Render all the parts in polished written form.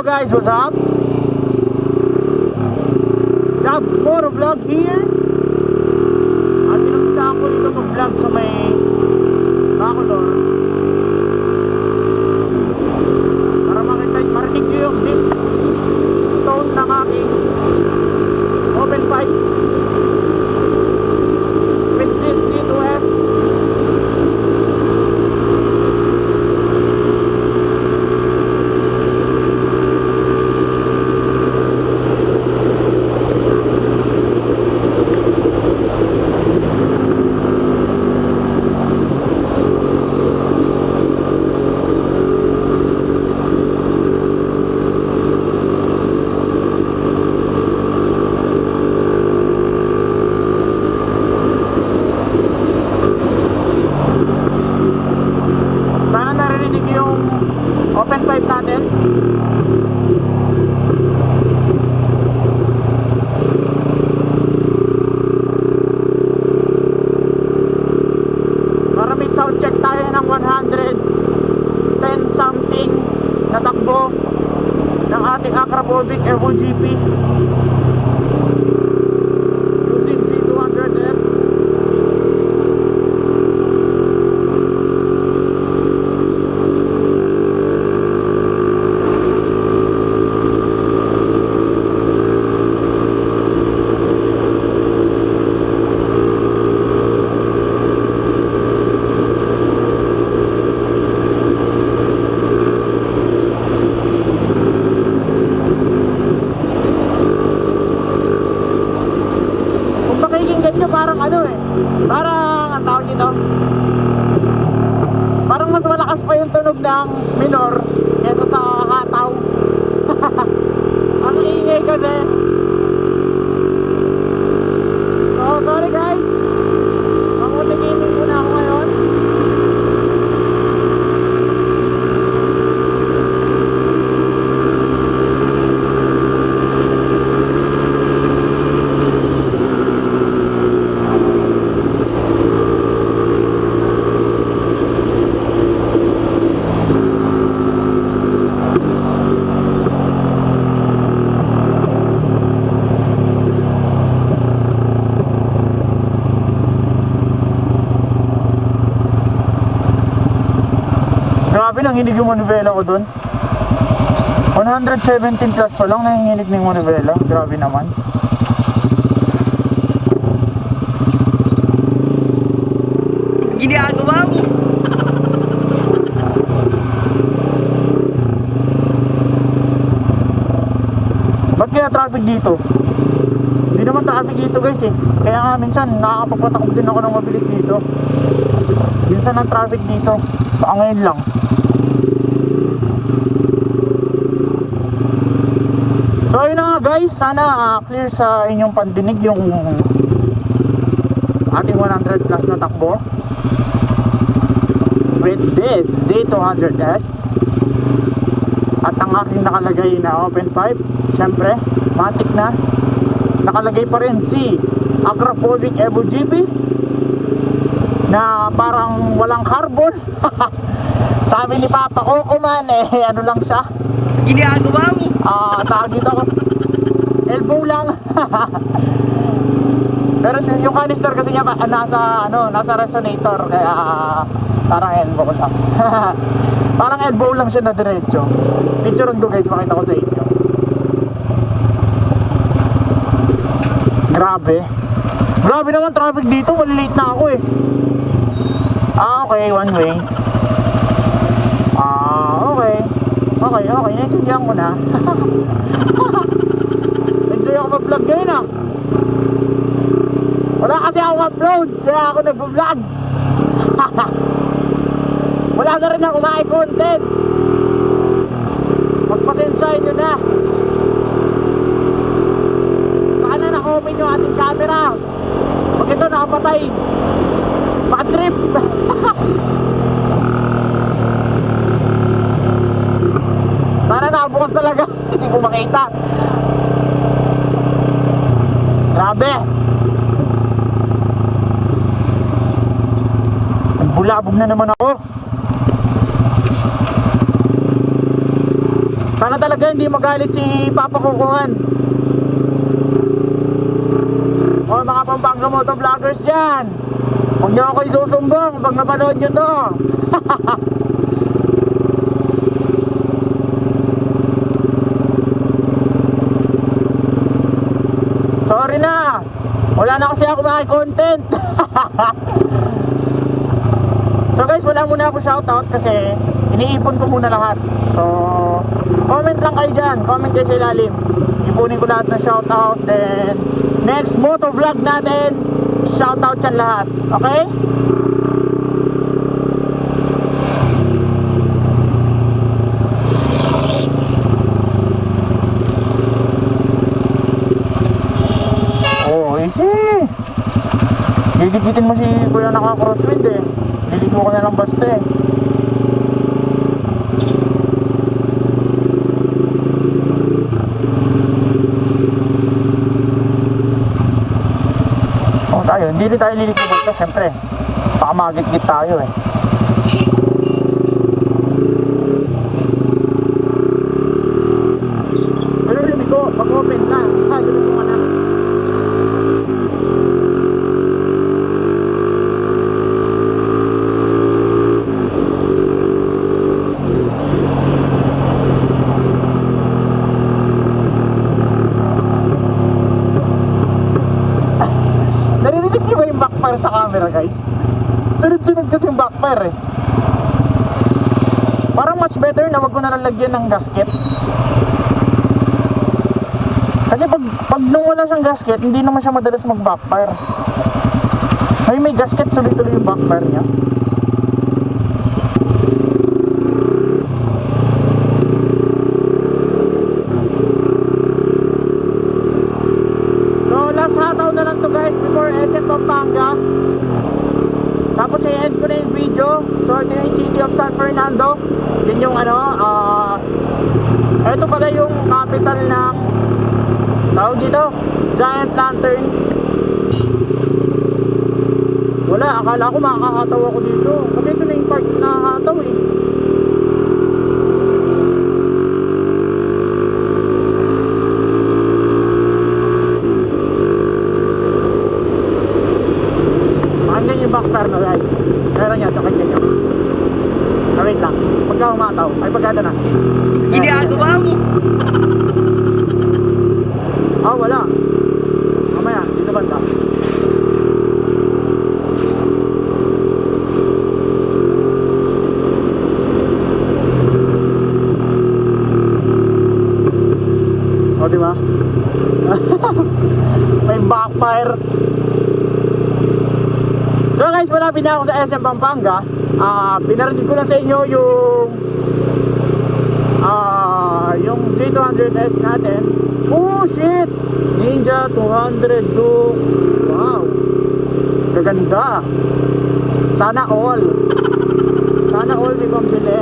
guys, what's up? Jobs Moro Vlog here. At inumpisahan ko dito mag-vlog sa may Bacolor para marinig nyo yung deep tone ng aking open pipe with this C2S. Open pipe natin. Para may sound check tayo ng 110 something na takbo ng ating Akrapovic Evo GP using C200S. Parang ano parang ang tawag dito, parang mas malakas pa yung tunog ng minor kesa sa hataw. Ang ingay kasi. So sorry guys, mamuti-gaming muna ako ngayon. Grabe, nanginig yung manivela ko dun. 117 plus pa lang nanginginig ng manivela. Grabe naman. Ginagawa mo. Ba't kaya traffic dito? Hindi naman traffic dito guys Kaya nga minsan nakakapagpatakbo din ako ng mabilis dito. Minsan ang traffic dito. Baka ngayon lang. So ayun na nga guys, sana clear sa inyong pandinig yung ating 100 plus na takbo with this Z200S at ang aking nakalagay na open pipe. Syempre, matik na. Nakalagay pa rin si Akrapovic Evo GP na parang walang carbon. Sabi ni Papa Coco man ano lang siya. Ginagawa mo. Tawag dito ako, elbow lang. Pero yung canister kasi niya nasa resonator kaya parang elbow lang. Parang elbow lang siya na diretso. Picture ko guys, makita ko sa inyo. Grabe naman traffic dito, malilate na ako okay, one way. Okay, naintindihan ko na. Enjoy ako mag-vlog ngayon Wala kasi akong upload, kaya ako nag-vlog. Wala na rin ako content. Magpasensyahin nyo na. Sana na-open yung ating camera. Pag ito nakapatay, bad trip. Sana nakabukas talaga. Hindi ko makita. Grabe. Nagbulabog na naman ako. Sana talaga talaga hindi magalit si Papa Kukuhan. O mga Pampanga motovloggers dyan, huwag nyo ako isusumbong pag napanood nyo to. Sorry na, wala na kasi ako mga content. So guys, wala muna ako shoutout kasi iniipon ko muna lahat. So comment lang kayo dyan, comment kayo sa ilalim, ipunin ko lahat ng shoutout. Then next motovlog natin, shoutout yan lahat. Okay? Oh, easy. Didikitin mo si kuya naka-crosswind eh. Liliko ko na lang basta eh. Oh, tayo, hindi rin tayo liliko basta, syempre. Baka magit-git tayo eh. Pero liliko, pag-open na. Ha, liliko ka na. Sa camera guys, sunod-sunod kasi yung backfire eh. Parang much better na wag ko na lalagyan ng gasket. Kasi pag nung wala siyang gasket, hindi naman siya madalas mag backfire. May gasket, tuloy-tuloy yung backfire niya. So last hataw na lang to guys before SM Pampanga. Tapos i-end ko na yung video. So ito yung City of San Fernando. Yun yung ito pala yung capital ng tawag dito, Giant Lantern. Wala, akala ko makakahataw ako dito. Kasi ito na yung part na hataw eh. Yung backfire na guys, meron yan, sakit nyo. Wait lang, pagka umataw, ay pagkada na. Ginagawa mo? Oh, wala. Mamaya, dito banda. O, diba? May backfire. So guys, malapit na ako sa SM Pampanga. Pinarating ko lang sa inyo yung Z200S natin. Oh shit! Ninja 200 Duke. Wow! Gaganda. Sana all may pambili.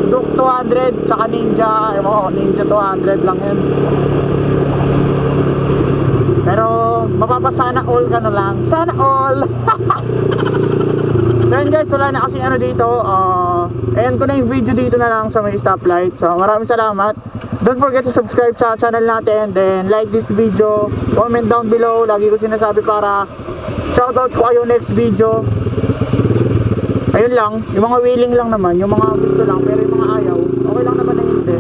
Duke 200 tsaka Ninja. Ninja 200 lang yun. Pero mapapasana all ka na lang. Sana all. Then guys, wala na kasi dito. Ayan ko na yung video dito na lang sa may stoplight. So maraming salamat. Don't forget to subscribe sa channel natin. Then like this video, comment down below. Lagi ko sinasabi para shoutout ko kayo next video. Ayun lang, yung mga willing lang naman, yung mga gusto lang, pero yung mga ayaw, okay lang naman na hindi.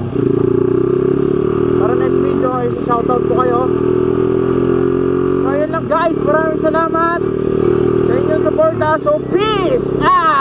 Para next video ay shoutout ko kayo. So ayun lang guys, maraming salamat sa inyong suporta. So peace out!